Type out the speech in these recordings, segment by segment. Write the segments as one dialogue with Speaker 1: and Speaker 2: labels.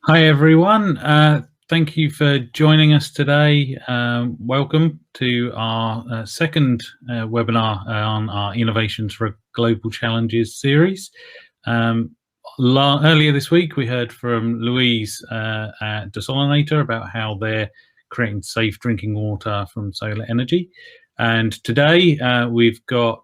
Speaker 1: Hi everyone, thank you for joining us today. Welcome to our second webinar on our Innovations for Global Challenges series. Earlier this week we heard from Louise at Desalinator about how they're creating safe drinking water from solar energy. And today we've got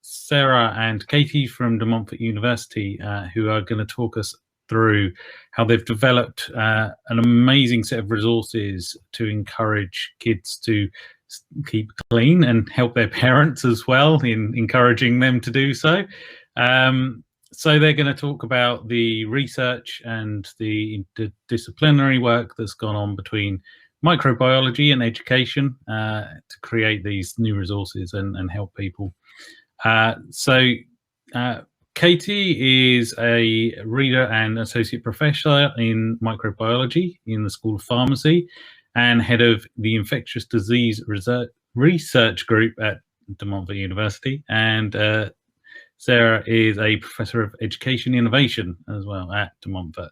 Speaker 1: Sarah and Katie from De Montfort University who are going to talk us through how they've developed an amazing set of resources to encourage kids to keep clean and help their parents as well in encouraging them to do so. So they're going to talk about the research and the disciplinary work that's gone on between microbiology and education to create these new resources and help people. Katie is a reader and associate professor in microbiology in the School of Pharmacy and head of the infectious disease research group at De Montfort University. And Sarah is a professor of education innovation as well at De Montfort.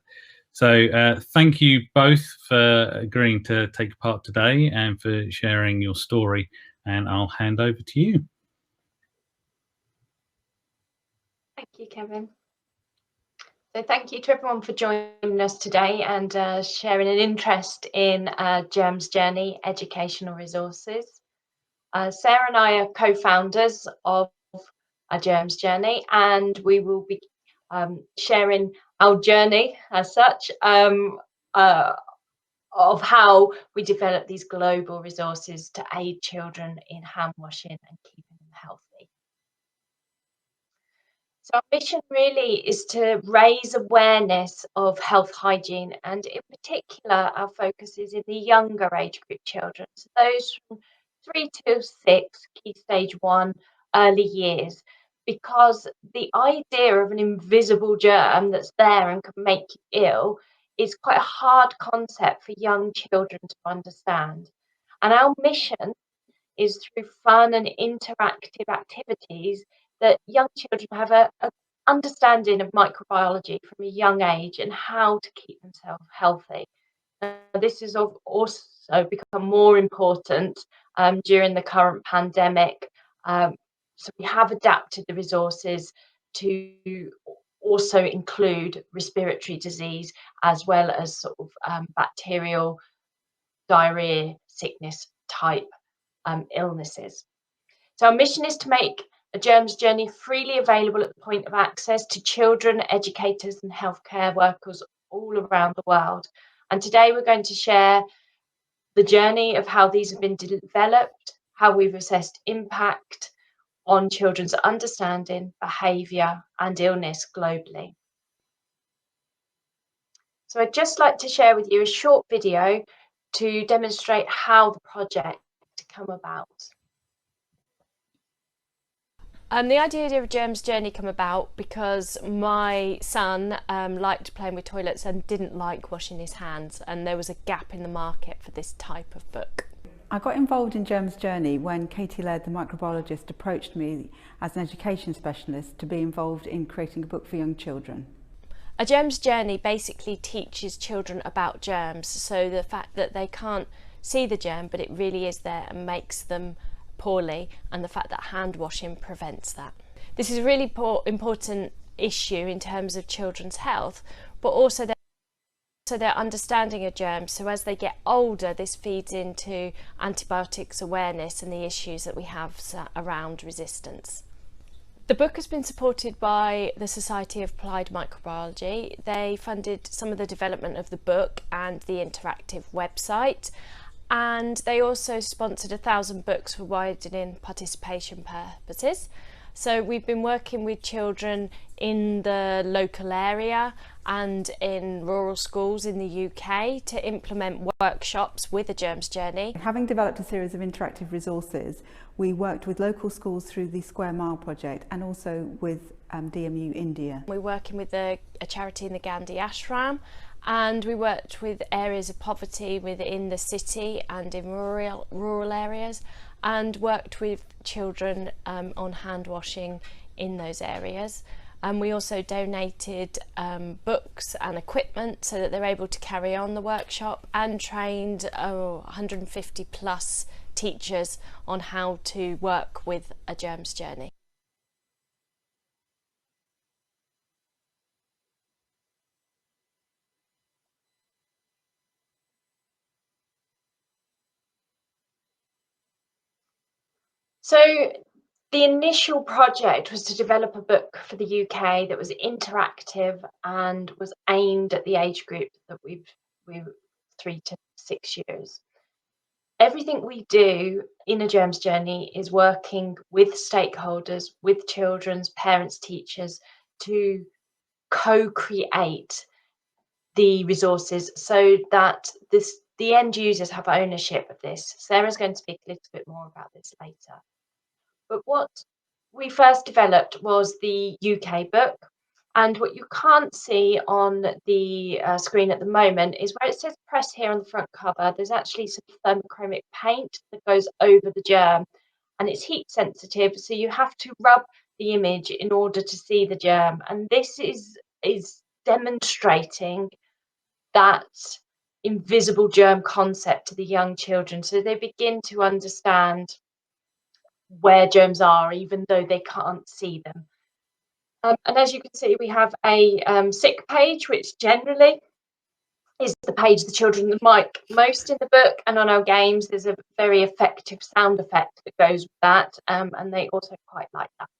Speaker 1: So thank you both for agreeing to take part today and for sharing your story. And I'll hand over to you.
Speaker 2: Thank you, Kevin. So thank you to everyone for joining us today and sharing an interest in Germ's Journey educational resources. Sarah and I are co-founders of Germ's Journey, and we will be sharing our journey as such of how we develop these global resources to aid children in hand washing and keeping them healthy. So our mission really is to raise awareness of health hygiene, and in particular our focus is in the younger age group children, so those from 3 to 6, key stage 1, early years, because the idea of an invisible germ that's there and can make you ill is quite a hard concept for young children to understand. And our mission is through fun and interactive activities that young children have a understanding of microbiology from a young age and how to keep themselves healthy. This has also become more important during the current pandemic. So we have adapted the resources to also include respiratory disease as well as sort of bacterial diarrhea, sickness type illnesses. So our mission is to make a Germ's Journey freely available at the point of access to children, educators and healthcare workers all around the world. And today we're going to share the journey of how these have been developed, how we've assessed impact on children's understanding, behaviour and illness globally. So I'd just like to share with you a short video to demonstrate how the project came about.
Speaker 3: The idea of Germ's Journey came about because my son liked playing with toilets and didn't like washing his hands, and there was a gap in the market for this type of book.
Speaker 4: I got involved in Germ's Journey when Katie Laird, the microbiologist, approached me as an education specialist to be involved in creating a book for young children.
Speaker 3: A Germ's Journey basically teaches children about germs, so the fact that they can't see the germ but it really is there and makes them poorly, and the fact that hand washing prevents that. This is a really important issue in terms of children's health, but also their understanding of germs. So as they get older, this feeds into antibiotics awareness and the issues that we have around resistance. The book has been supported by the Society of Applied Microbiology. They funded some of the development of the book and the interactive website. And they also sponsored 1,000 books for widening participation purposes. So we've been working with children in the local area and in rural schools in the UK to implement workshops with the Germ's Journey.
Speaker 4: Having developed a series of interactive resources, we worked with local schools through the Square Mile project and also with DMU India.
Speaker 3: We're working with a charity in the Gandhi Ashram, and we worked with areas of poverty within the city and in rural areas, and worked with children on hand washing in those areas. And we also donated books and equipment so that they're able to carry on the workshop, and trained 150 plus teachers on how to work with a germs journey.
Speaker 2: So the initial project was to develop a book for the UK that was interactive and was aimed at the age group that we 3 to 6 years. Everything we do in a germs journey is working with stakeholders, with children's parents, teachers, to co-create the resources so that the end users have ownership of this. Sarah's going to speak a little bit more about this later. But what we first developed was the UK book, and what you can't see on the screen at the moment is where it says press here on the front cover, there's actually some thermochromic paint that goes over the germ, and it's heat sensitive, so you have to rub the image in order to see the germ. And this is demonstrating that invisible germ concept to the young children, so they begin to understand where germs are, even though they can't see them. And as you can see, we have a sick page, which generally is the page the children like most in the book. And on our games, there's a very effective sound effect that goes with that, and they also quite like that.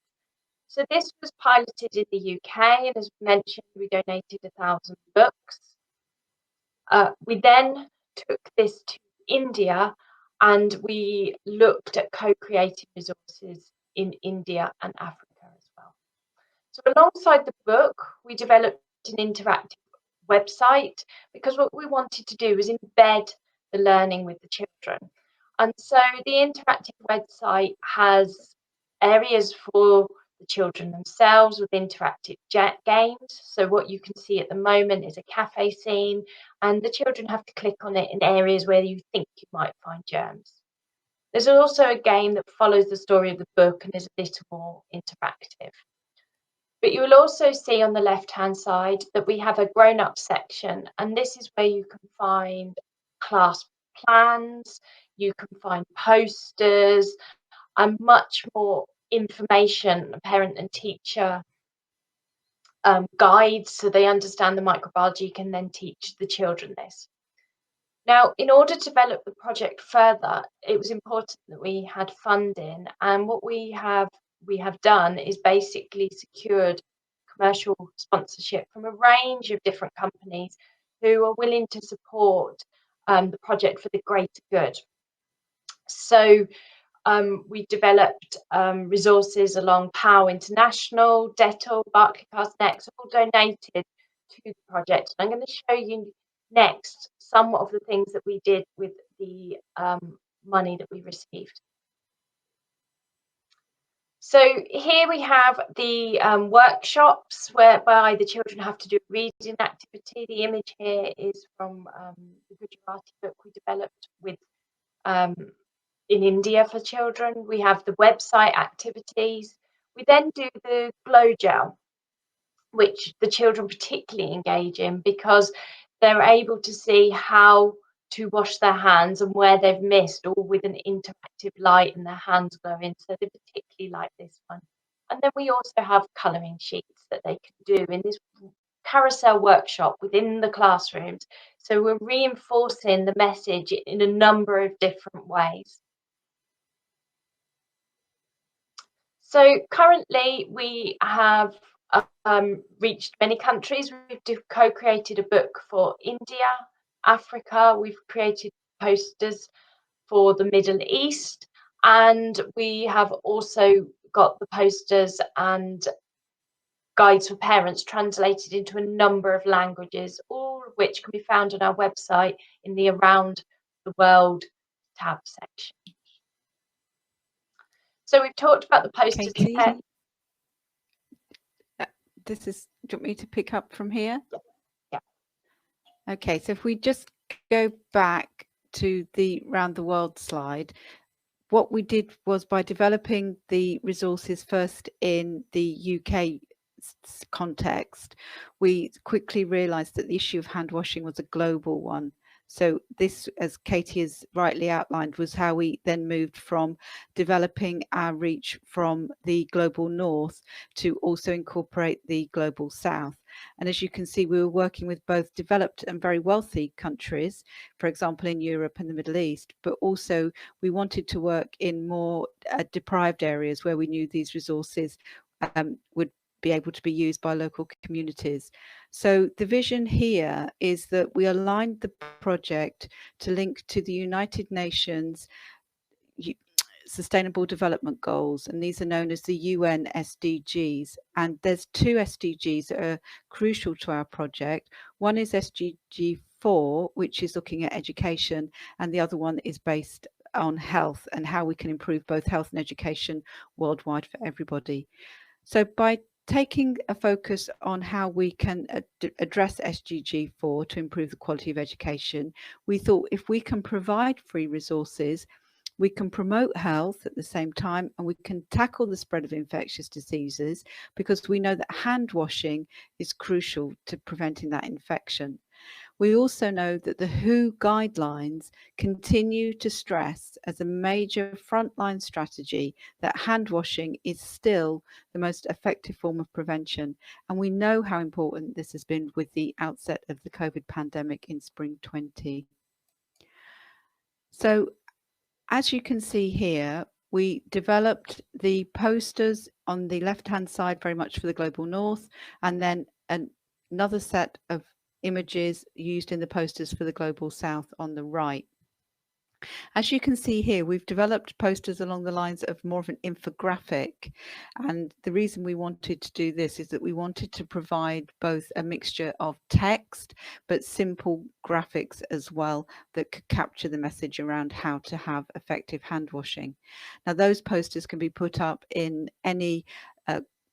Speaker 2: So this was piloted in the UK, and as mentioned, we donated 1,000 books. We then took this to India, and we looked at co-creating resources in India and Africa as well. So alongside the book, we developed an interactive website, because what we wanted to do was embed the learning with the children. And so the interactive website has areas for the children themselves with interactive games. So what you can see at the moment is a cafe scene, and the children have to click on it in areas where you think you might find germs. There's also a game that follows the story of the book and is a little more interactive. But you will also see on the left-hand side that we have a grown-up section, and this is where you can find class plans, you can find posters, and much more information, parent and teacher guides, so they understand the microbiology, can then teach the children this. Now, in order to develop the project further, it was important that we had funding, and what we have done is basically secured commercial sponsorship from a range of different companies who are willing to support the project for the greater good. So we developed resources along POW International, Dettol, Barclaycard Next, all donated to the project. I'm going to show you next some of the things that we did with the money that we received. So here we have the workshops whereby the children have to do a reading activity. The image here is from the Gujarati book we developed with in India for children. We have the website activities. We then do the glow gel, which the children particularly engage in because they're able to see how to wash their hands and where they've missed, all with an interactive light and their hands glowing. So they particularly like this one. And then we also have colouring sheets that they can do in this carousel workshop within the classrooms. So we're reinforcing the message in a number of different ways. So currently we have reached many countries. We've co-created a book for India, Africa. We've created posters for the Middle East, and we have also got the posters and guides for parents translated into a number of languages, all of which can be found on our website in the Around the World tab section. So we've talked about the posters.
Speaker 4: Katie, this is, do you want me to pick up from here?
Speaker 2: Yeah.
Speaker 4: Okay, so if we just go back to the Round the World slide, what we did was by developing the resources first in the UK context, we quickly realized that the issue of hand washing was a global one. So this, as Katie has rightly outlined, was how we then moved from developing our reach from the global north to also incorporate the global south. And as you can see, we were working with both developed and very wealthy countries, for example, in Europe and the Middle East, but also we wanted to work in more deprived areas where we knew these resources would be able to be used by local communities. So the vision here is that we aligned the project to link to the United Nations Sustainable Development Goals, and these are known as the UN SDGs. And there's two SDGs that are crucial to our project. One is SDG 4, which is looking at education, and the other one is based on health and how we can improve both health and education worldwide for everybody. So by taking a focus on how we can address SDG 4 to improve the quality of education, we thought if we can provide free resources, we can promote health at the same time, and we can tackle the spread of infectious diseases, because we know that hand washing is crucial to preventing that infection. We also know that the WHO guidelines continue to stress as a major frontline strategy that hand washing is still the most effective form of prevention. And we know how important this has been with the outset of the COVID pandemic in spring 20. So as you can see here, we developed the posters on the left-hand side very much for the global north, and then another set of images used in the posters for the global south on the right. As you can see here, we've developed posters along the lines of more of an infographic. And the reason we wanted to do this is that we wanted to provide both a mixture of text, but simple graphics as well that could capture the message around how to have effective hand washing. Now, those posters can be put up in any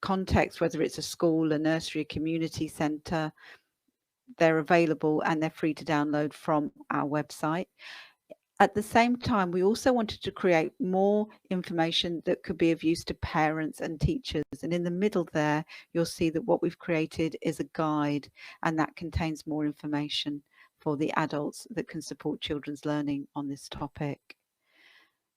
Speaker 4: context, whether it's a school, a nursery, a community centre. They're available and they're free to download from our website. At the same time, we also wanted to create more information that could be of use to parents and teachers. And in the middle there, you'll see that what we've created is a guide, and that contains more information for the adults that can support children's learning on this topic.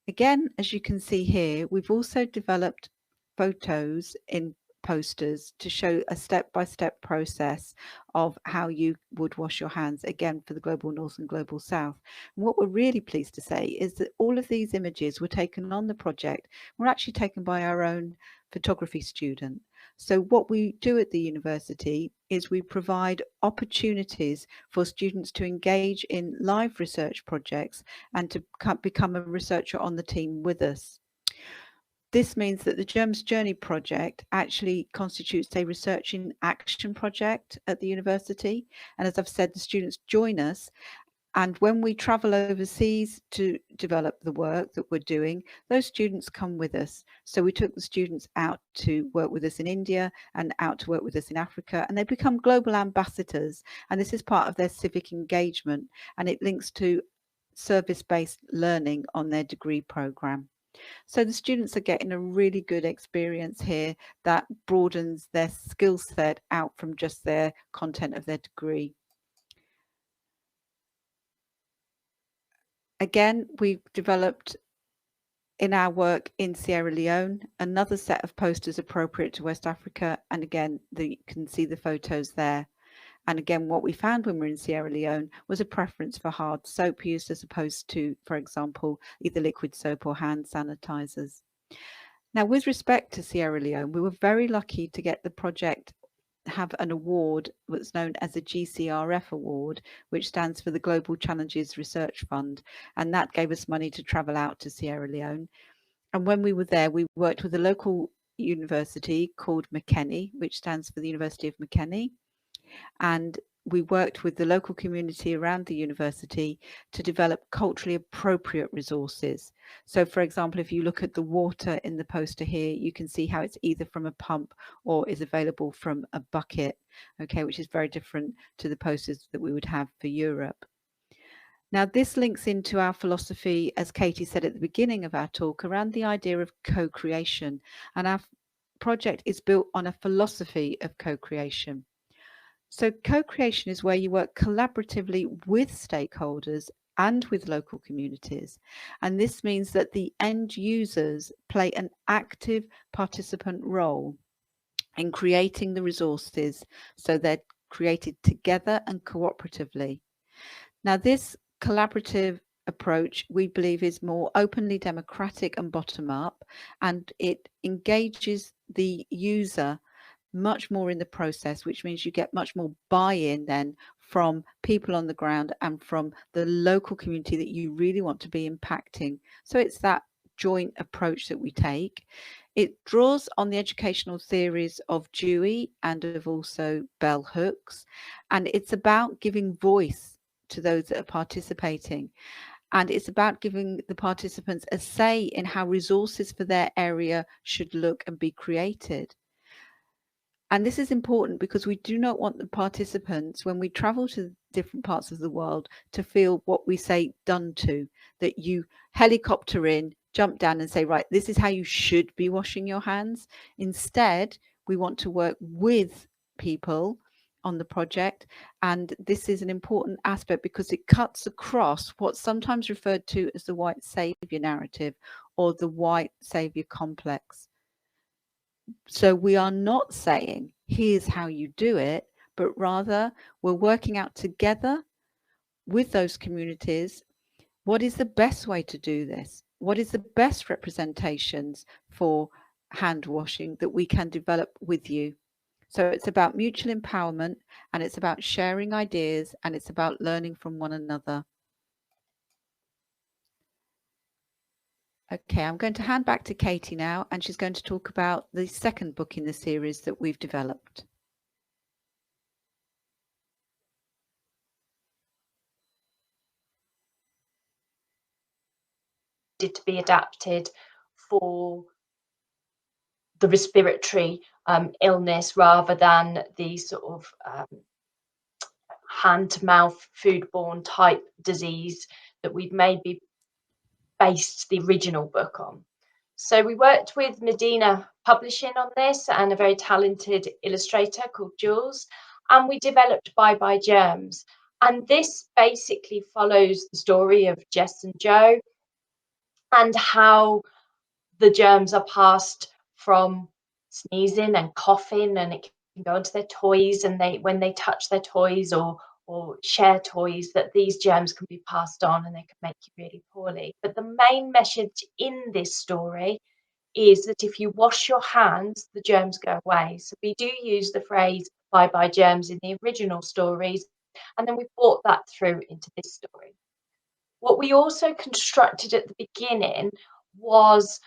Speaker 4: Again, as you can see here, we've also developed photos in posters to show a step-by-step process of how you would wash your hands, again for the global north and global south. And what we're really pleased to say is that all of these images were taken on the project, were actually taken by our own photography student. So what we do at the university is we provide opportunities for students to engage in live research projects and to become a researcher on the team with us. This means that the Germs Journey project actually constitutes a research in action project at the university. And as I've said, the students join us. And when we travel overseas to develop the work that we're doing, those students come with us. So we took the students out to work with us in India and out to work with us in Africa, and they become global ambassadors. And this is part of their civic engagement, and it links to service-based learning on their degree program. So the students are getting a really good experience here that broadens their skill set out from just their content of their degree. Again, we've developed in our work in Sierra Leone another set of posters appropriate to West Africa, and again you can see the photos there. And again, what we found when we were in Sierra Leone was a preference for hard soap use as opposed to, for example, either liquid soap or hand sanitizers. Now, with respect to Sierra Leone, we were very lucky to get the project have an award that's known as the Gcrf Award, which stands for the Global Challenges Research Fund. And that gave us money to travel out to Sierra Leone. And when we were there, we worked with a local university called Makeni, which stands for the University of Makeni. And we worked with the local community around the university to develop culturally appropriate resources. So, for example, if you look at the water in the poster here, you can see how it's either from a pump or is available from a bucket, okay, which is very different to the posters that we would have for Europe. Now, this links into our philosophy, as Katie said at the beginning of our talk, around the idea of co-creation. And our project is built on a philosophy of co-creation. So co-creation is where you work collaboratively with stakeholders and with local communities. And this means that the end users play an active participant role in creating the resources, so they're created together and cooperatively. Now, this collaborative approach, we believe, is more openly democratic and bottom up, and it engages the user much more in the process, which means you get much more buy-in then from people on the ground and from the local community that you really want to be impacting. So it's that joint approach that we take. It draws on the educational theories of Dewey and of also bell hooks, and it's about giving voice to those that are participating. And it's about giving the participants a say in how resources for their area should look and be created. And this is important because we do not want the participants, when we travel to different parts of the world, to feel what we say done to, that you helicopter in, jump down and say, right, this is how you should be washing your hands. Instead, we want to work with people on the project. And this is an important aspect because it cuts across what's sometimes referred to as the white savior narrative or the white savior complex. So we are not saying, here's how you do it, but rather we're working out together with those communities. What is the best way to do this? What is the best representations for hand washing that we can develop with you? So it's about mutual empowerment, and it's about sharing ideas, and it's about learning from one another. Okay, I'm going to hand back to Katie now, and she's going to talk about the second book in the series that we've developed.
Speaker 2: To be adapted for the respiratory illness rather than the sort of hand-to-mouth foodborne type disease that we'd maybe based the original book on. So we worked with Medina Publishing on this and a very talented illustrator called Jules, and we developed Bye Bye Germs. And this basically follows the story of Jess and Joe and how the germs are passed from sneezing and coughing, and it can go into their toys, and when they touch their toys or share toys, that these germs can be passed on and they can make you really poorly. But the main message in this story is that if you wash your hands, the germs go away. So we do use the phrase bye bye germs in the original stories, and then we brought that through into this story. What we also constructed at the beginning was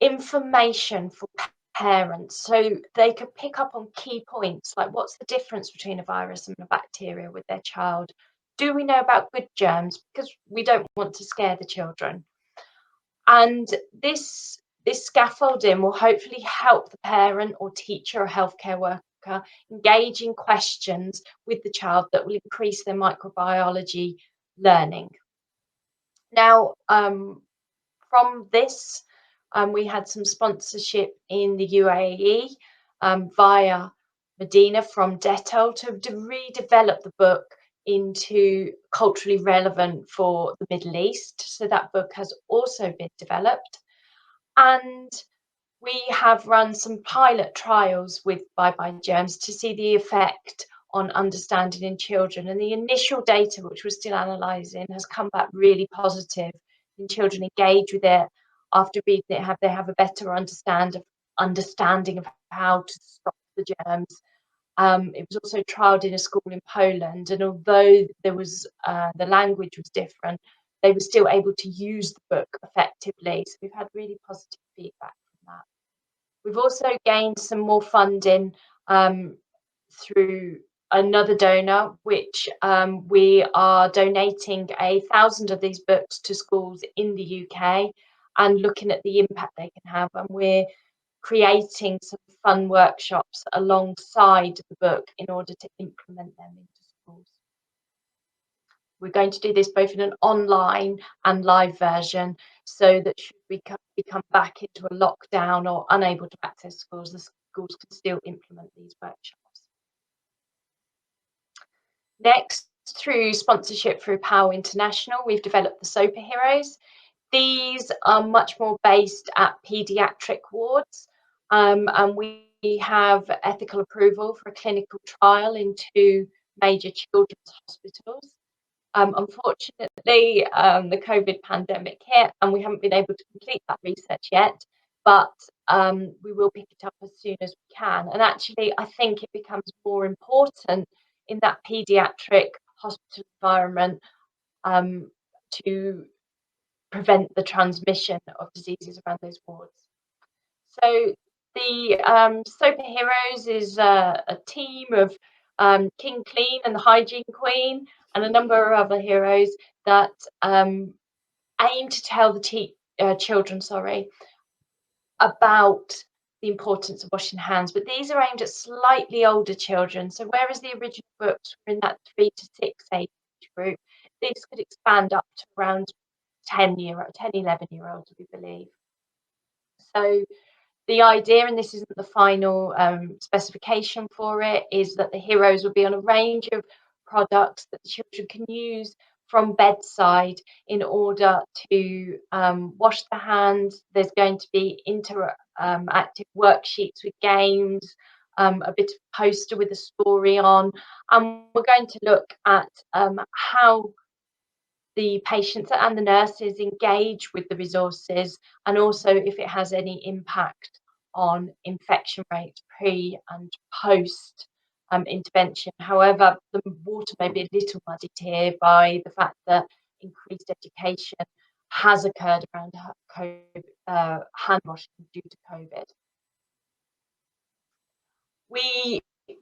Speaker 2: information for parents so they could pick up on key points like what's the difference between a virus and a bacteria with their child. Do we know about good germs? Because we don't want to scare the children. And this scaffolding will hopefully help the parent or teacher or healthcare worker engage in questions with the child that will increase their microbiology learning. Now, from this, we had some sponsorship in the UAE via Medina from Dettol to redevelop the book into culturally relevant for the Middle East. So that book has also been developed. And we have run some pilot trials with Bye Bye Germs to see the effect on understanding in children. And the initial data, which we're still analysing, has come back really positive. And children engage with it after reading it, they have a better understanding of how to stop the germs. It was also trialled in a school in Poland, and although there was the language was different, they were still able to use the book effectively. So we've had really positive feedback from that. We've also gained some more funding through another donor, which we are donating 1,000 of these books to schools in the UK and looking at the impact they can have. And we're creating some fun workshops alongside the book in order to implement them into schools. we're going to do this both in an online and live version, so that should we come back into a lockdown or unable to access schools, the schools can still implement these workshops. Next, through sponsorship through PAL International, we've developed the superheroes. These are much more based at paediatric wards, and we have ethical approval for a clinical trial in 2 major children's hospitals. Unfortunately, the COVID pandemic hit and we haven't been able to complete that research yet, but we will pick it up as soon as we can. And actually, I think it becomes more important in that paediatric hospital environment to prevent the transmission of diseases around those wards. So the superheroes is a team of King Clean and the Hygiene Queen and a number of other heroes that aim to tell the children, about the importance of washing hands. But these are aimed at slightly older children. So whereas the original books were in that 3 to 6 age group, this could expand up to around 11-year-olds, we believe. So the idea, and this isn't the final specification for it, is that the heroes will be on a range of products that the children can use from bedside in order to wash their hands. There's going to be interactive worksheets with games, a bit of poster with a story on, and we're going to look at how the patients and the nurses engage with the resources, and also if it has any impact on infection rates pre and post intervention. However, the water may be a little muddied here by the fact that increased education has occurred around hand washing due to COVID.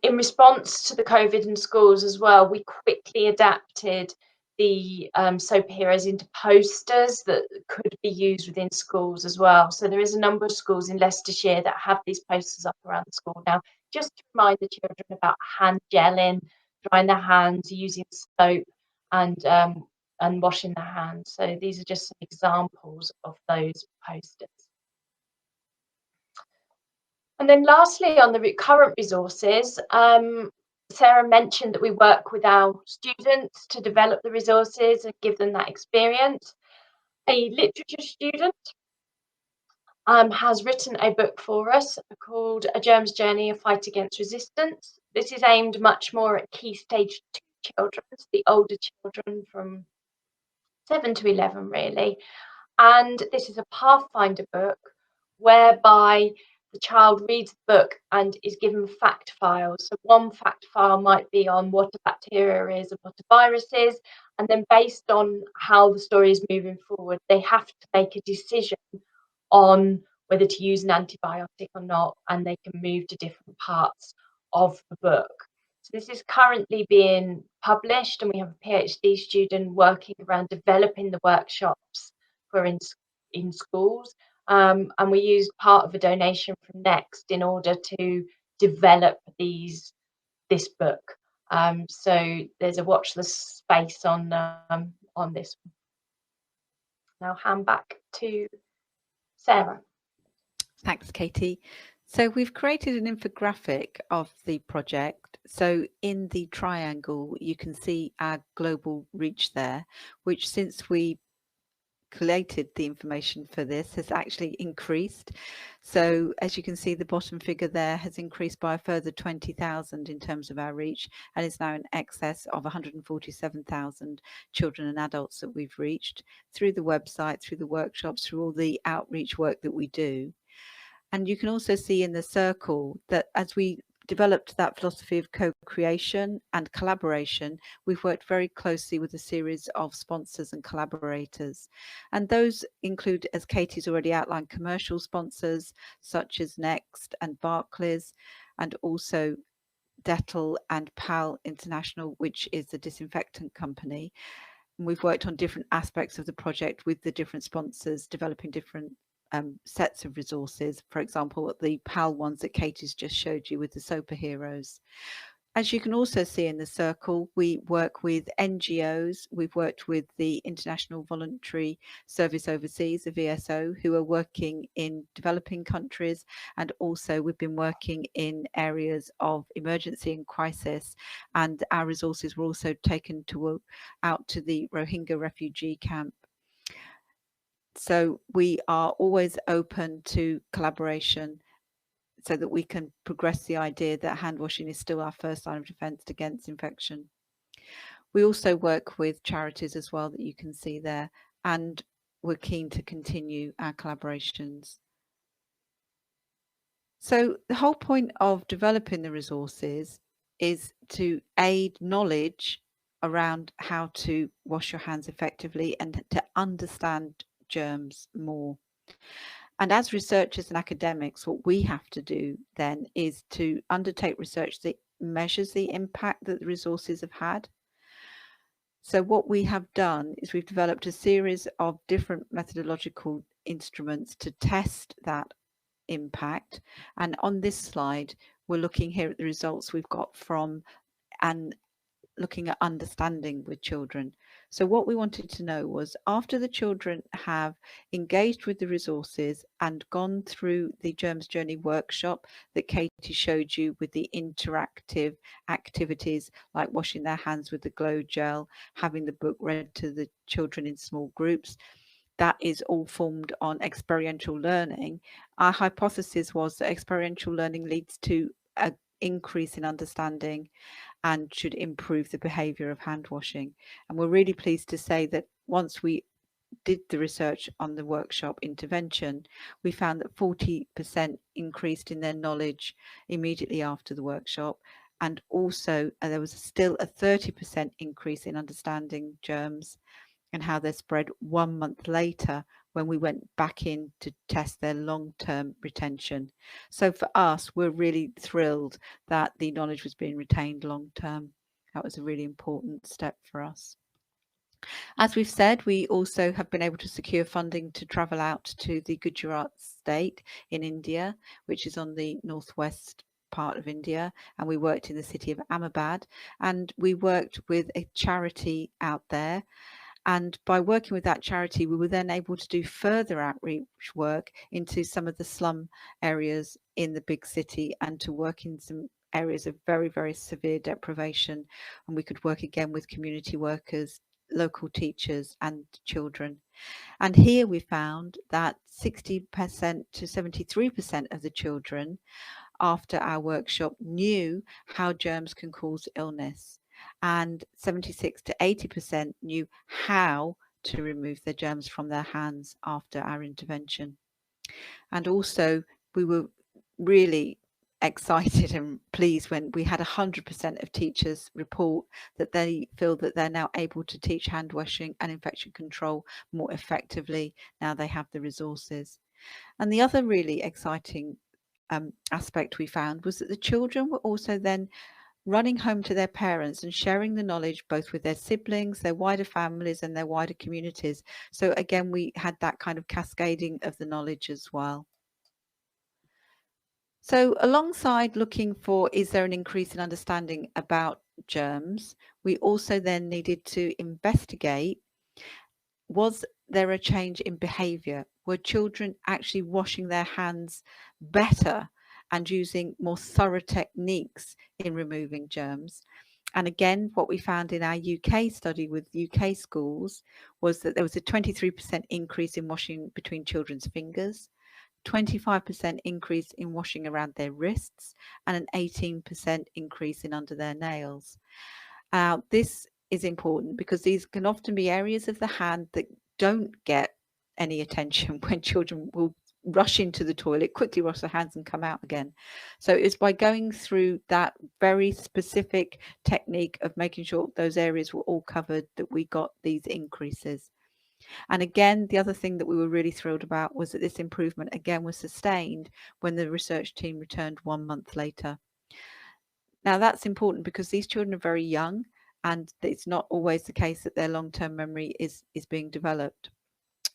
Speaker 2: In response to the COVID in schools as well, we quickly adapted the superheroes into posters that could be used within schools as well. So there is a number of schools in Leicestershire that have these posters up around the school now, just to remind the children about hand gelling, drying their hands, using soap, and washing their hands. So these are just some examples of those posters. And then lastly, on the current resources, Sarah mentioned that we work with our students to develop the resources and give them that experience. A literature student has written a book for us called A Germ's Journey, A Fight Against Resistance. This is aimed much more at Key Stage 2 children, so the older children from 7 to 11 really. And this is a Pathfinder book whereby the child reads the book and is given fact files. So one fact file might be on what a bacteria is and what a virus is, and then based on how the story is moving forward, they have to make a decision on whether to use an antibiotic or not, and they can move to different parts of the book. So this is currently being published, and we have a PhD student working around developing the workshops for in schools. And we used part of a donation from Next in order to develop this book. So there's a watch this space on this. Now hand back to Sarah.
Speaker 4: Thanks, Katie. So we've created an infographic of the project. So in the triangle, you can see our global reach there, which since we collated the information for this has actually increased. So as you can see, the bottom figure there has increased by a further 20,000 in terms of our reach, and is now in excess of 147,000 children and adults that we've reached through the website, through the workshops, through all the outreach work that we do. And you can also see in the circle that as we developed that philosophy of co-creation and collaboration, we've worked very closely with a series of sponsors and collaborators. And those include, as Katie's already outlined, commercial sponsors such as Next and Barclays, and also Dettol and PAL International, which is the disinfectant company. And we've worked on different aspects of the project with the different sponsors, developing different sets of resources. For example, the PAL ones that Katie's just showed you with the superheroes. As you can also see in the circle, we work with NGOs. We've worked with the International Voluntary Service Overseas, the VSO, who are working in developing countries. And also we've been working in areas of emergency and crisis. And our resources were also taken out to the Rohingya refugee camp. So we are always open to collaboration, so that we can progress the idea that hand washing is still our first line of defense against infection. We also work with charities as well, that you can see there, and we're keen to continue our collaborations. So the whole point of developing the resources is to aid knowledge around how to wash your hands effectively and to understand germs more. And as researchers and academics, what we have to do then is to undertake research that measures the impact that the resources have had. So what we have done is we've developed a series of different methodological instruments to test that impact. And on this slide, we're looking here at the results we've got from and looking at understanding with children. So what we wanted to know was, after the children have engaged with the resources and gone through the Germs Journey workshop that Katie showed you, with the interactive activities like washing their hands with the glow gel, having the book read to the children in small groups, that is all formed on experiential learning. Our hypothesis was that experiential learning leads to an increase in understanding and should improve the behaviour of hand washing. And we're really pleased to say that once we did the research on the workshop intervention, we found that 40% increased in their knowledge immediately after the workshop. And also there was still a 30% increase in understanding germs and how they're spread 1 month later, when we went back in to test their long-term retention. So for us, we're really thrilled that the knowledge was being retained long-term. That was a really important step for us. As we've said, we also have been able to secure funding to travel out to the Gujarat state in India, which is on the northwest part of India, and we worked in the city of Ahmedabad, and we worked with a charity out there. And by working with that charity, we were then able to do further outreach work into some of the slum areas in the big city, and to work in some areas of very, very severe deprivation. And we could work again with community workers, local teachers and children. And here we found that 60% to 73% of the children after our workshop knew how germs can cause illness, and 76 to 80% knew how to remove the germs from their hands after our intervention. And also we were really excited and pleased when we had 100% of teachers report that they feel that they're now able to teach hand washing and infection control more effectively now they have the resources. And the other really exciting aspect we found was that the children were also then running home to their parents and sharing the knowledge both with their siblings, their wider families and their wider communities. So again, we had that kind of cascading of the knowledge as well. So alongside looking for, is there an increase in understanding about germs, we also then needed to investigate, was there a change in behaviour? Were children actually washing their hands better and using more thorough techniques in removing germs? And again, what we found in our UK study with UK schools was that there was a 23% increase in washing between children's fingers, 25% increase in washing around their wrists, and an 18% increase in under their nails. This is important because these can often be areas of the hand that don't get any attention when children will rush into the toilet, quickly wash their hands and come out again. So it's by going through that very specific technique of making sure those areas were all covered that we got these increases. And again, the other thing that we were really thrilled about was that this improvement again was sustained when the research team returned 1 month later. Now that's important because these children are very young, and it's not always the case that their long-term memory is being developed.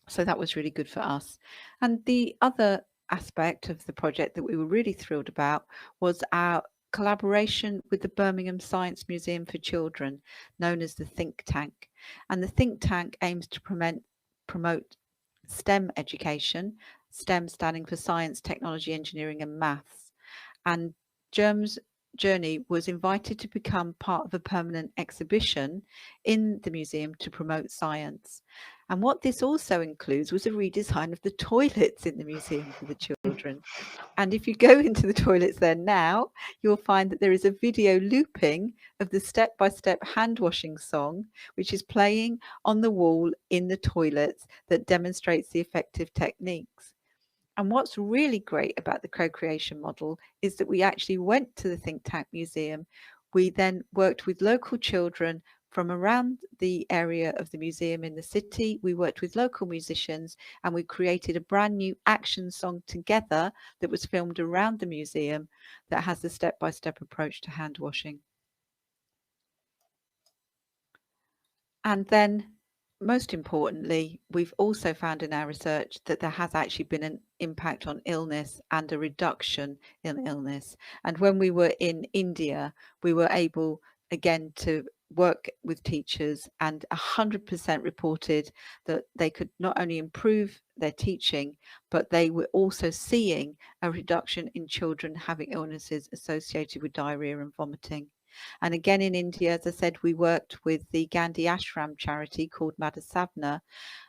Speaker 4: So that was really good for us. And the other aspect of the project that we were really thrilled about was our collaboration with the Birmingham Science Museum for Children, known as the Think Tank. And the Think Tank aims to promote STEM education, STEM standing for science, technology, engineering and maths. And Germ's Journey was invited to become part of a permanent exhibition in the museum to promote science. And what this also includes was a redesign of the toilets in the museum for the children. And if you go into the toilets there now, you'll find that there is a video looping of the step-by-step hand washing song, which is playing on the wall in the toilets that demonstrates the effective techniques. And what's really great about the co-creation model is that we actually went to the Think Tank Museum. We then worked with local children from around the area of the museum in the city. We worked with local musicians and we created a brand new action song together that was filmed around the museum that has the step-by-step approach to hand washing. And then, most importantly, we've also found in our research that there has actually been an impact on illness and a reduction in illness. And when we were in India, we were able again to work with teachers, and 100% reported that they could not only improve their teaching, but they were also seeing a reduction in children having illnesses associated with diarrhea and vomiting. And again in India, as I said, we worked with the Gandhi Ashram charity called Madhusavna,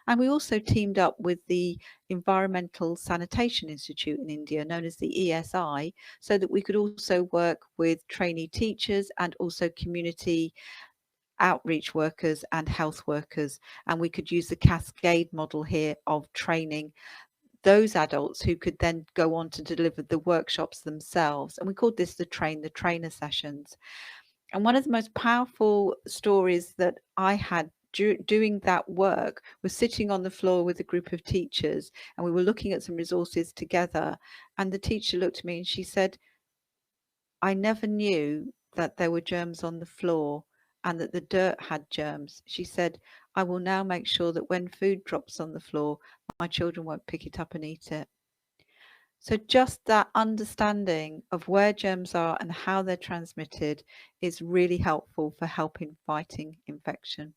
Speaker 4: and we also teamed up with the Environmental Sanitation Institute in India, known as the ESI, so that we could also work with trainee teachers and also community outreach workers and health workers. And we could use the cascade model here of training those adults who could then go on to deliver the workshops themselves. And we called this the Train the Trainer sessions. And one of the most powerful stories that I had doing that work was sitting on the floor with a group of teachers, and we were looking at some resources together. And the teacher looked at me and she said, I never knew that there were germs on the floor and that the dirt had germs. She said, I will now make sure that when food drops on the floor, my children won't pick it up and eat it. So just that understanding of where germs are and how they're transmitted is really helpful for helping fighting infection.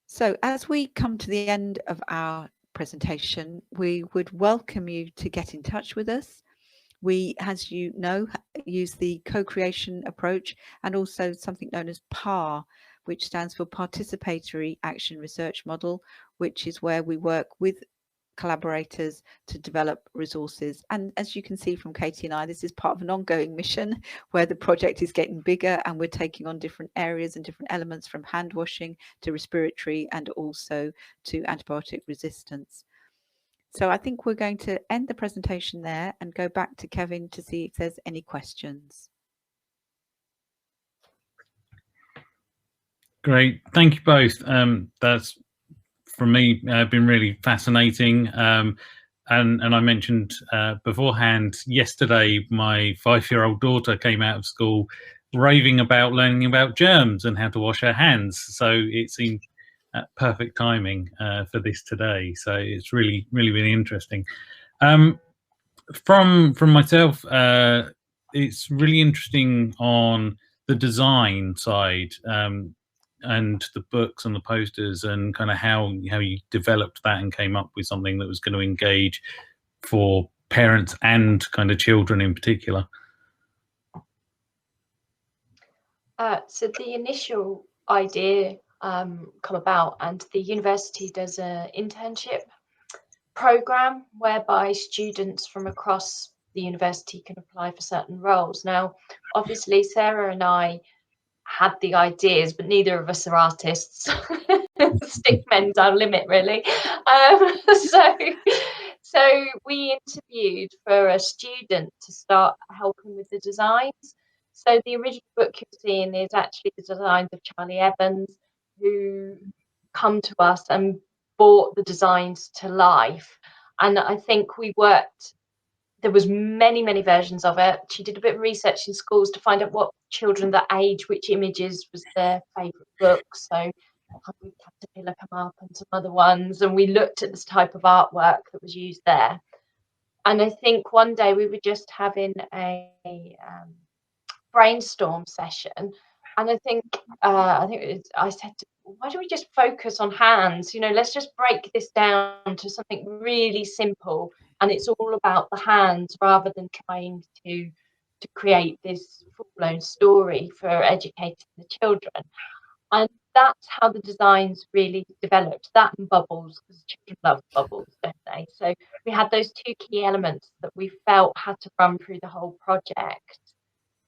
Speaker 4: So as we come to the end of our presentation, we would welcome you to get in touch with us. We, as you know, use the co-creation approach and also something known as PAR, which stands for Participatory Action Research Model, which is where we work with collaborators to develop resources. And as you can see from Katie and I, this is part of an ongoing mission where the project is getting bigger and we're taking on different areas and different elements, from hand washing to respiratory and also to antibiotic resistance. So I think we're going to end the presentation there and go back to Kevin to see if there's any questions.
Speaker 1: Great, thank you both. That's, for me, been really fascinating. And I mentioned beforehand, yesterday my 5-year-old daughter came out of school raving about learning about germs and how to wash her hands. So it seemed perfect timing for this today. So it's really interesting. From myself, it's really interesting on the design side, and the books and the posters, and kind of how you developed that and came up with something that was going to engage for parents and kind of children in particular.
Speaker 2: So the initial idea come about, and the university does an internship program whereby students from across the university can apply for certain roles. Now, obviously, Sarah and I had the ideas, but neither of us are artists. Stick men's our limit, really. So we interviewed for a student to start helping with the designs. So the original book you're seeing is actually the designs of Charlie Evans, who come to us and brought the designs to life. And I think we worked, there was many versions of it. She did a bit of research in schools to find out what children that age, which images was their favourite books. So Hungry Caterpillar come up and some other ones, and we looked at this type of artwork that was used there. And I think one day we were just having a brainstorm session, and I think I said, why don't we just focus on hands? You know, let's just break this down to something really simple, and it's all about the hands rather than trying to create this full-blown story for educating the children. And that's how the designs really developed, that and bubbles, because children love bubbles, don't they? So we had those two key elements that we felt had to run through the whole project.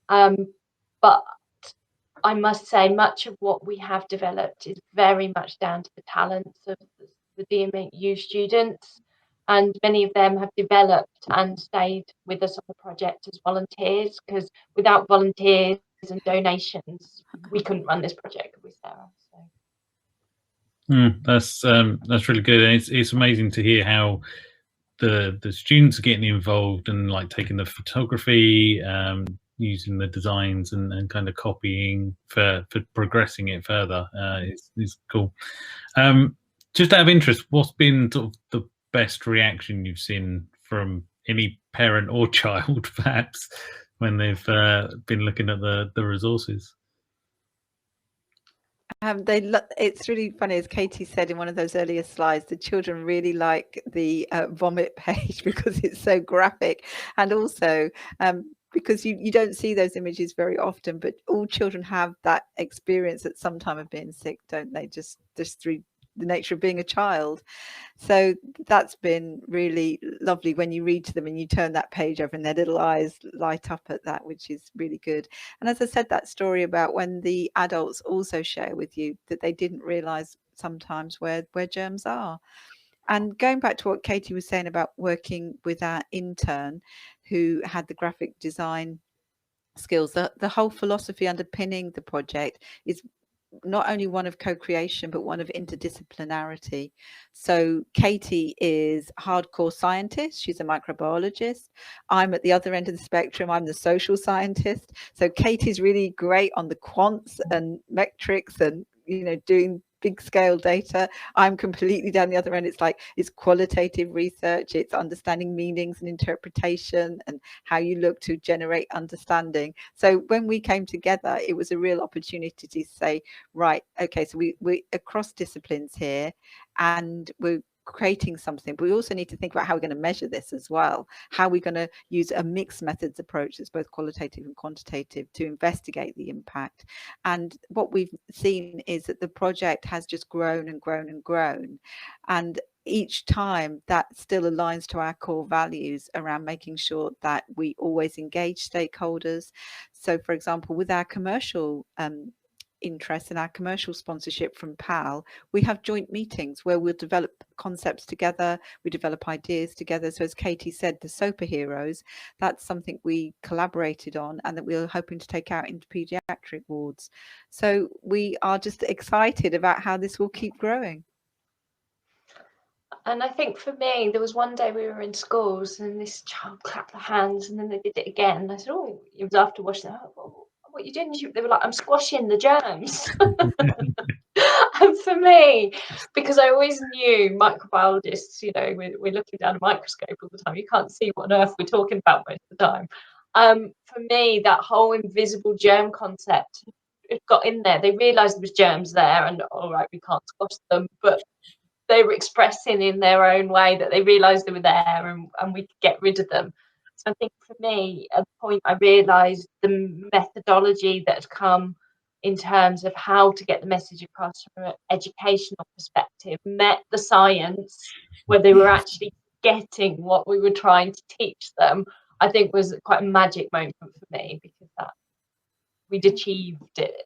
Speaker 2: But I must say, much of what we have developed is very much down to the talents of the DMU students, and many of them have developed and stayed with us on the project as volunteers, because without volunteers and donations, we couldn't run this project, could we, Sarah? So.
Speaker 1: That's really good, and it's amazing to hear how the students are getting involved and like taking the photography, using the designs and kind of copying for progressing it further. It's cool. Just out of interest, what's been sort of the best reaction you've seen from any parent or child, perhaps, when they've been looking at the resources?
Speaker 4: It's really funny, as Katie said in one of those earlier slides, the children really like the vomit page because it's so graphic, and also because you don't see those images very often, but all children have that experience at some time of being sick, don't they? Just through the nature of being a child. So that's been really lovely when you read to them and you turn that page over and their little eyes light up at that, which is really good. And as I said, that story about when the adults also share with you that they didn't realize sometimes where germs are. And going back to what Katie was saying about working with our intern who had the graphic design skills, the whole philosophy underpinning the project is not only one of co-creation, but one of interdisciplinarity. So Katie is hardcore scientist. She's a microbiologist. I'm at the other end of the spectrum. I'm the social scientist. So Katie's really great on the quants and metrics and, you know, doing big scale data. I'm completely down the other end. It's qualitative research, it's understanding meanings and interpretation and how you look to generate understanding. So when we came together, it was a real opportunity to say, right, okay, so we're across disciplines here and we're creating something, but we also need to think about how we're going to measure this as well, how we're going to use a mixed methods approach that's both qualitative and quantitative to investigate the impact. And what we've seen is that the project has just grown and grown and grown, and each time that still aligns to our core values around making sure that we always engage stakeholders. So for example, with our commercial interest in our commercial sponsorship from PAL, we have joint meetings where we'll develop concepts together, we develop ideas together. So as Katie said, the superheroes, that's something we collaborated on and that we're hoping to take out into pediatric wards. So we are just excited about how this will keep growing.
Speaker 2: And I think for me, there was one day we were in schools and this child clapped their hands and then they did it again. And I said, oh, it was after washing. What are you doing? They were like, I'm squashing the germs. And for me, because I always knew microbiologists, you know, we're looking down a microscope all the time. You can't see what on earth we're talking about most of the time. For me, that whole invisible germ concept, it got in there. They realised there was germs there and, all right, we can't squash them. But they were expressing in their own way that they realised they were there and we could get rid of them. So I think for me, at the point I realised the methodology that had come in terms of how to get the message across from an educational perspective met the science, where they were actually getting what we were trying to teach them, I think was quite a magic moment for me, because that we'd achieved it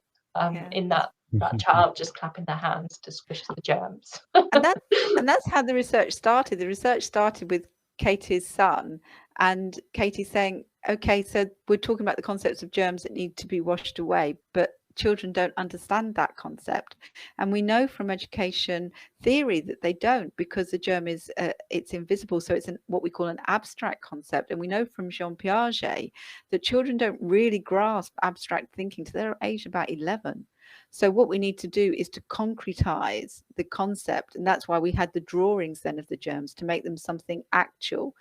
Speaker 2: in that child just clapping their hands to squish the germs.
Speaker 4: and that's how the research started. The research started with Katie's son and Katie saying, okay, so we're talking about the concepts of germs that need to be washed away, but children don't understand that concept. And we know from education theory that they don't, because the germ is it's invisible, so it's what we call an abstract concept. And we know from Jean Piaget that children don't really grasp abstract thinking till they're aged about 11. So what we need to do is to concretize the concept, and that's why we had the drawings then of the germs, to make them something actual.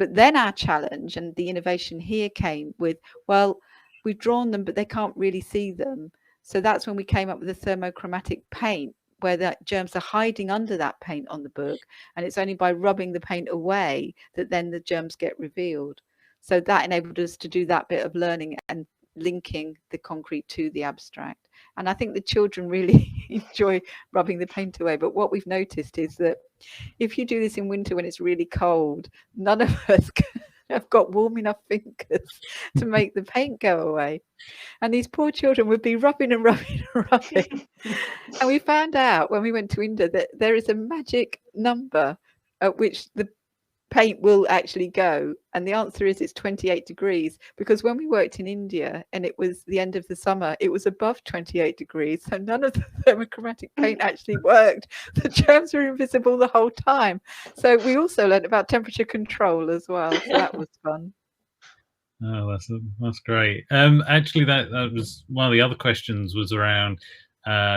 Speaker 4: But then our challenge and the innovation here came with, well, we've drawn them, but they can't really see them. So that's when we came up with the thermochromatic paint, where the germs are hiding under that paint on the book. And it's only by rubbing the paint away that then the germs get revealed. So that enabled us to do that bit of learning and linking the concrete to the abstract. And I think the children really enjoy rubbing the paint away. But what we've noticed is that if you do this in winter when it's really cold, none of us have got warm enough fingers to make the paint go away. And these poor children would be rubbing and rubbing and rubbing. And we found out when we went to India that there is a magic number at which the paint will actually go, and the answer is it's 28 degrees, because when we worked in India and it was the end of the summer, it was above 28 degrees, so none of the thermochromatic paint actually worked. The germs were invisible the whole time. So we also learned about temperature control as well, so that was fun.
Speaker 1: Oh, that's great. Actually, that was one of the other questions, was around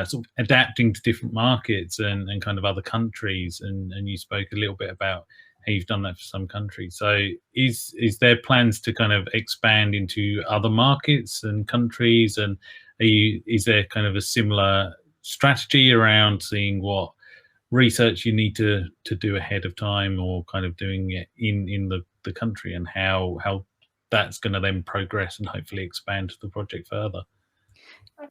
Speaker 1: sort of adapting to different markets and kind of other countries, and you spoke a little bit about how you've done that for some countries. So is there plans to kind of expand into other markets and countries, and is there kind of a similar strategy around seeing what research you need to do ahead of time, or kind of doing it in the country, and how that's going to then progress and hopefully expand the project further?
Speaker 2: I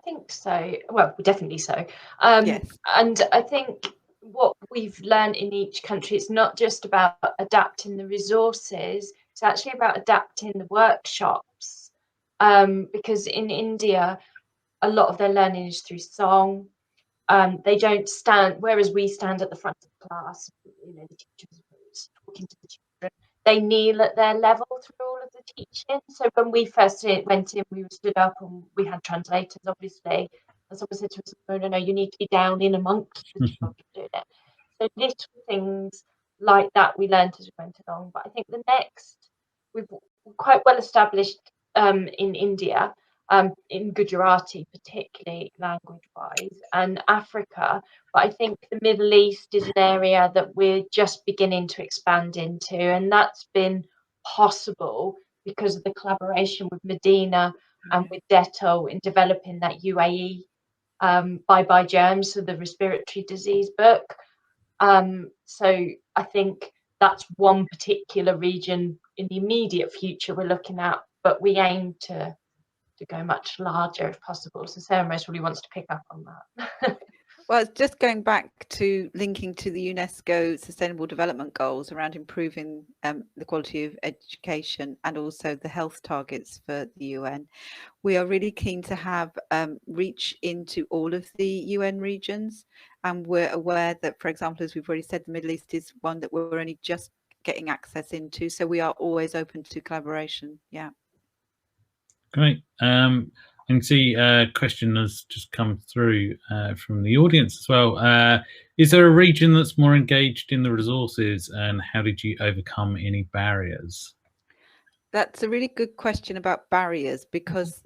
Speaker 2: think so. Well, definitely so.
Speaker 4: Yes.
Speaker 2: And I think what we've learned in each country, it's not just about adapting the resources, it's actually about adapting the workshops. Because in India, a lot of their learning is through song. They don't stand, whereas we stand at the front of the class, the teachers talking to the children. They kneel at their level through all of the teaching. So when we first went in, we stood up and we had translators, obviously. And someone said to us, no, you need to be down in amongst the children doing it. So little things like that we learned as we went along. But I think the next, we're quite well established in India, in Gujarati, particularly language-wise, and Africa. But I think the Middle East is an area that we're just beginning to expand into, and that's been possible because of the collaboration with Medina and with Detto in developing that UAE Bye Germs, so the respiratory disease book. So I think that's one particular region in the immediate future we're looking at, but we aim to go much larger if possible. So Sarah most really wants to pick up on that.
Speaker 4: Well, it's just going back to linking to the UNESCO Sustainable Development Goals around improving the quality of education and also the health targets for the UN. We are really keen to have reach into all of the UN regions, and we're aware that, for example, as we've already said, the Middle East is one that we're only just getting access into, so we are always open to collaboration. Yeah.
Speaker 1: Great. I can see a question has just come through from the audience as well. Is there a region that's more engaged in the resources, and how did you overcome any barriers?
Speaker 4: That's a really good question about barriers, because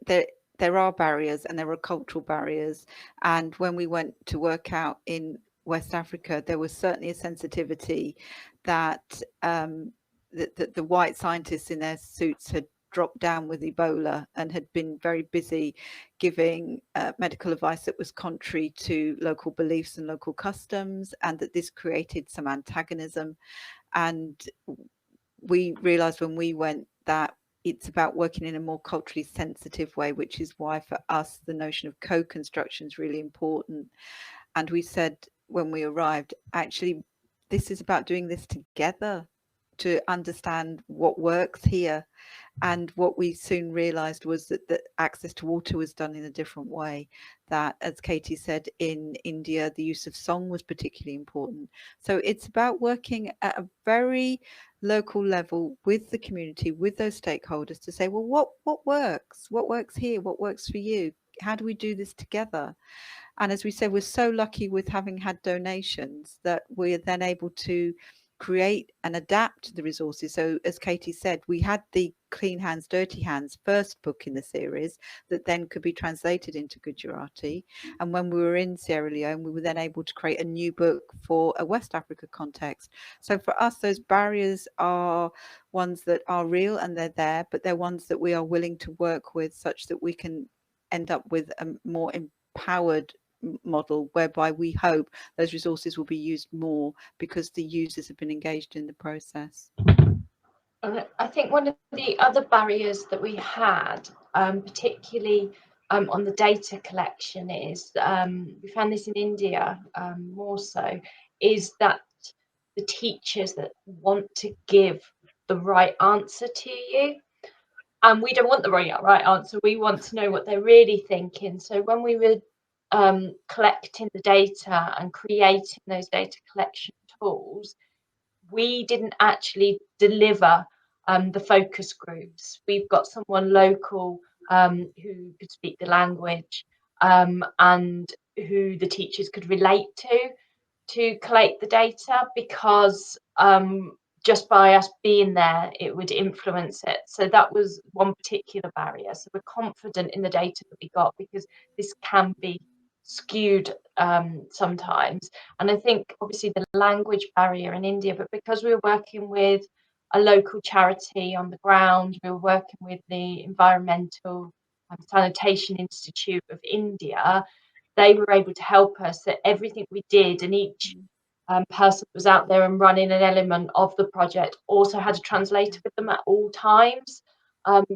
Speaker 4: there are barriers, and there are cultural barriers. And when we went to work out in West Africa, there was certainly a sensitivity that the white scientists in their suits had dropped down with Ebola and had been very busy giving medical advice that was contrary to local beliefs and local customs, and that this created some antagonism. And we realized when we went that it's about working in a more culturally sensitive way, which is why for us the notion of co-construction is really important. And we said when we arrived, actually this is about doing this together to understand what works here. And what we soon realized was that the access to water was done in a different way, that, as Katie said, in India the use of song was particularly important. So it's about working at a very local level with the community, with those stakeholders, to say, well, what works here, what works for you, how do we do this together? And as we said, we're so lucky with having had donations that we're then able to create and adapt the resources. So as Katie said, we had the Clean Hands, Dirty Hands first book in the series that then could be translated into Gujarati. And when we were in Sierra Leone, we were then able to create a new book for a West Africa context. So for us, those barriers are ones that are real and they're there, but they're ones that we are willing to work with such that we can end up with a more empowered model whereby we hope those resources will be used more because the users have been engaged in the process.
Speaker 2: I think one of the other barriers that we had, particularly on the data collection, is we found this in India more so, is that the teachers that want to give the right answer to you, and we don't want the right answer, we want to know what they're really thinking. So when we were collecting the data and creating those data collection tools, we didn't actually deliver the focus groups. We've got someone local who could speak the language and who the teachers could relate to collate the data, because just by us being there, it would influence it. So that was one particular barrier. So we're confident in the data that we got, because this can be skewed sometimes. And I think obviously the language barrier in India, but because we were working with a local charity on the ground, we were working with the Environmental Sanitation Institute of India, they were able to help us. That everything we did, and each person that was out there and running an element of the project also had a translator with them at all times.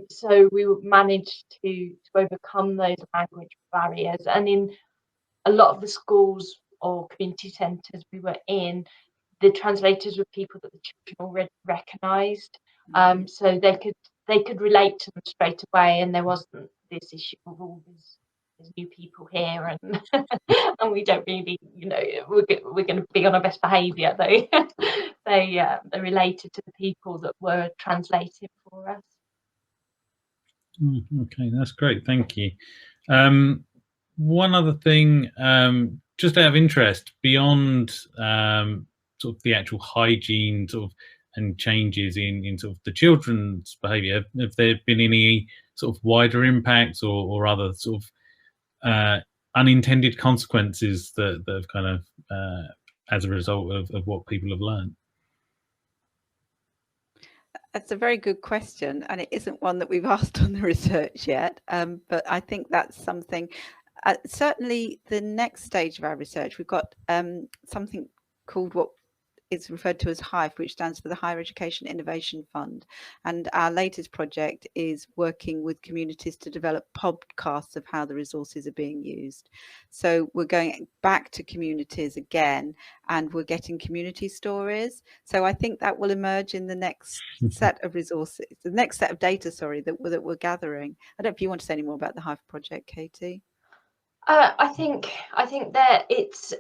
Speaker 2: So we managed to overcome those language barriers. And in a lot of the schools or community centres we were in, the translators were people that the children already recognised, so they could relate to them straight away, and there wasn't this issue of all these new people here, and and we don't really, we're going to be on our best behaviour. They related to the people that were translating for us.
Speaker 1: Okay, that's great, thank you. One other thing, just out of interest, beyond sort of the actual hygiene sort of and changes in sort of the children's behaviour, have there been any sort of wider impacts or other sort of unintended consequences that have kind of as a result of what people have learned?
Speaker 4: That's a very good question, and it isn't one that we've asked on the research yet, but I think that's something, certainly the next stage of our research, we've got something called what is referred to as HIFE, which stands for the Higher Education Innovation Fund. And our latest project is working with communities to develop podcasts of how the resources are being used. So we're going back to communities again, and we're getting community stories. So I think that will emerge in the next set of resources, the next set of data, sorry, that we're gathering. I don't know if you want to say any more about the HIFE project, Katie.
Speaker 2: I think that it's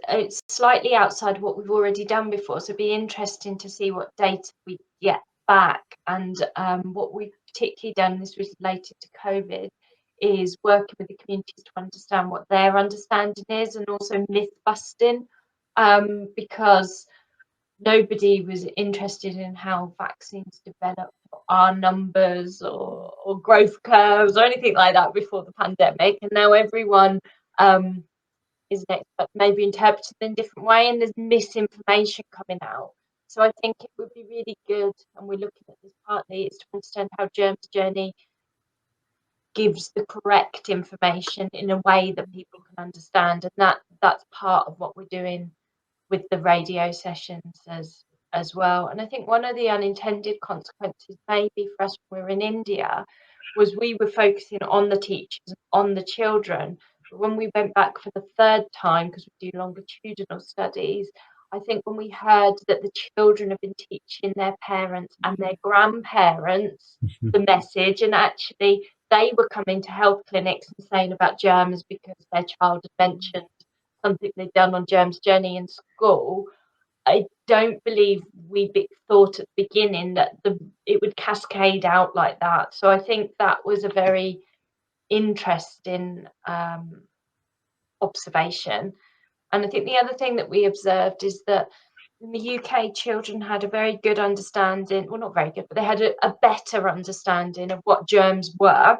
Speaker 2: slightly outside what we've already done before, so it'd be interesting to see what data we get back. And what we've particularly done, this was related to COVID, is working with the communities to understand what their understanding is, and also myth busting, because nobody was interested in how vaccines developed, or our numbers, or growth curves, or anything like that before the pandemic. And now everyone is an expert, maybe interpreted in a different way, and there's misinformation coming out. So I think it would be really good, and we're looking at this partly, is to understand how Germ's Journey gives the correct information in a way that people can understand, and that's part of what we're doing with the radio sessions as well. And I think one of the unintended consequences, maybe for us when we were in India, was we were focusing on the teachers, on the children. But when we went back for the third time, because we do longitudinal studies, I think when we heard that the children have been teaching their parents and their grandparents the message, and actually they were coming to health clinics and saying about germs because their child had mentioned something they'd done on Germ's Journey in school, I don't believe we thought at the beginning that it would cascade out like that. So I think that was a very interesting observation. And I think the other thing that we observed is that in the UK, children had a very good understanding, well, not very good, but they had a better understanding of what germs were,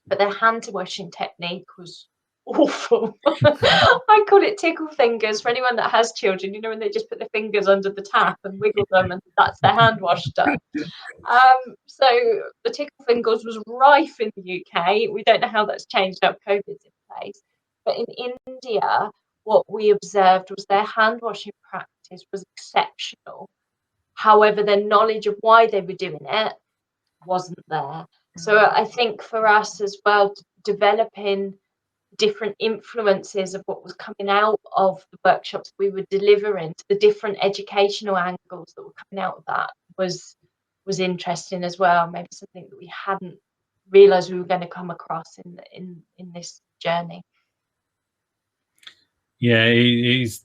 Speaker 2: but their hand washing technique was awful. I call it tickle fingers for anyone that has children, you know, when they just put their fingers under the tap and wiggle them and that's their hand wash done. So the tickle fingers was rife in the UK. We don't know how that's changed now COVID's in place. But in India, what we observed was their hand washing practice was exceptional. However, their knowledge of why they were doing it wasn't there. So I think for us as well, developing different influences of what was coming out of the workshops we were delivering, to the different educational angles that were coming out of that was interesting as well. Maybe something that we hadn't realized we were going to come across in this journey.
Speaker 1: Yeah, it is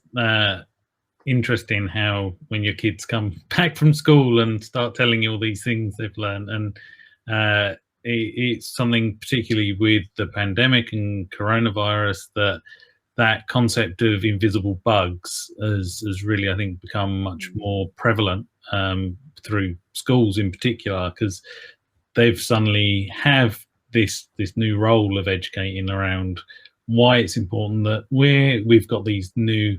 Speaker 1: interesting how when your kids come back from school and start telling you all these things they've learned, and it's something particularly with the pandemic and coronavirus that concept of invisible bugs has really, I think, become much more prevalent through schools in particular, because they've suddenly have this new role of educating around why it's important that we've got these new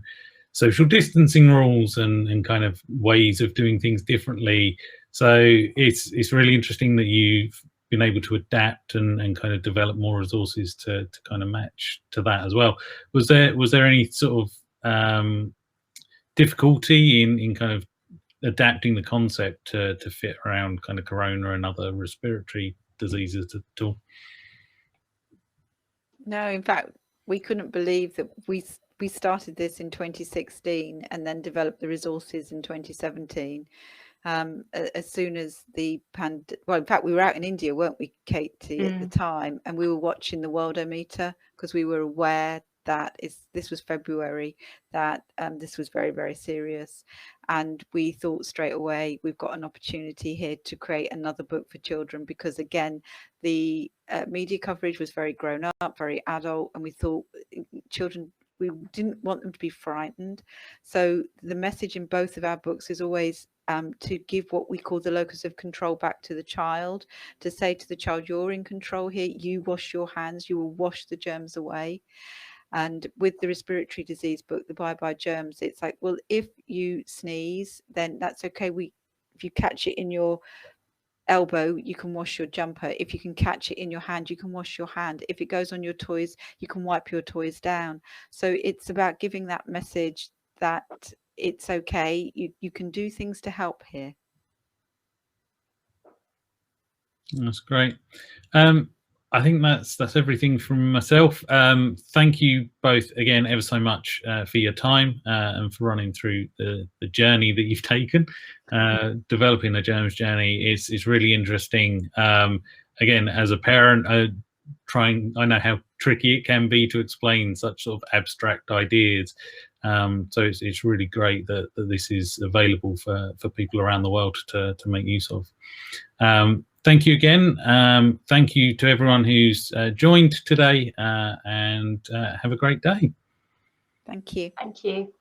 Speaker 1: social distancing rules and kind of ways of doing things differently. So it's really interesting that you've been able to adapt and kind of develop more resources to kind of match to that as well. Was there any sort of difficulty in kind of adapting the concept to fit around kind of corona and other respiratory diseases at all?
Speaker 4: No, in fact, we couldn't believe that we started this in 2016 and then developed the resources in 2017. As soon as well, in fact, we were out in India, weren't we, Katie, at the time, and we were watching the worldometer because we were aware that this was February, that this was very, very serious. And we thought straight away, we've got an opportunity here to create another book for children, because again, the media coverage was very grown up, very adult, and we thought children, we didn't want them to be frightened. So the message in both of our books is always to give what we call the locus of control back to the child, to say to the child, you're in control here, you wash your hands, you will wash the germs away. And with the respiratory disease book, the Bye Bye Germs, it's like, well, if you sneeze, then that's okay. If you catch it in your elbow, you can wash your jumper. If you can catch it in your hand, you can wash your hand. If it goes on your toys, you can wipe your toys down. So it's about giving that message that it's okay. You can do things to help here.
Speaker 1: That's great. I think that's everything from myself. Thank you both again ever so much for your time and for running through the journey that you've taken. Developing a germs journey is really interesting. Again, as a parent, I know how tricky it can be to explain such sort of abstract ideas. So it's really great that this is available for people around the world to make use of. Thank you again. Thank you to everyone who's joined today, and have a great day.
Speaker 4: Thank you.
Speaker 2: Thank you.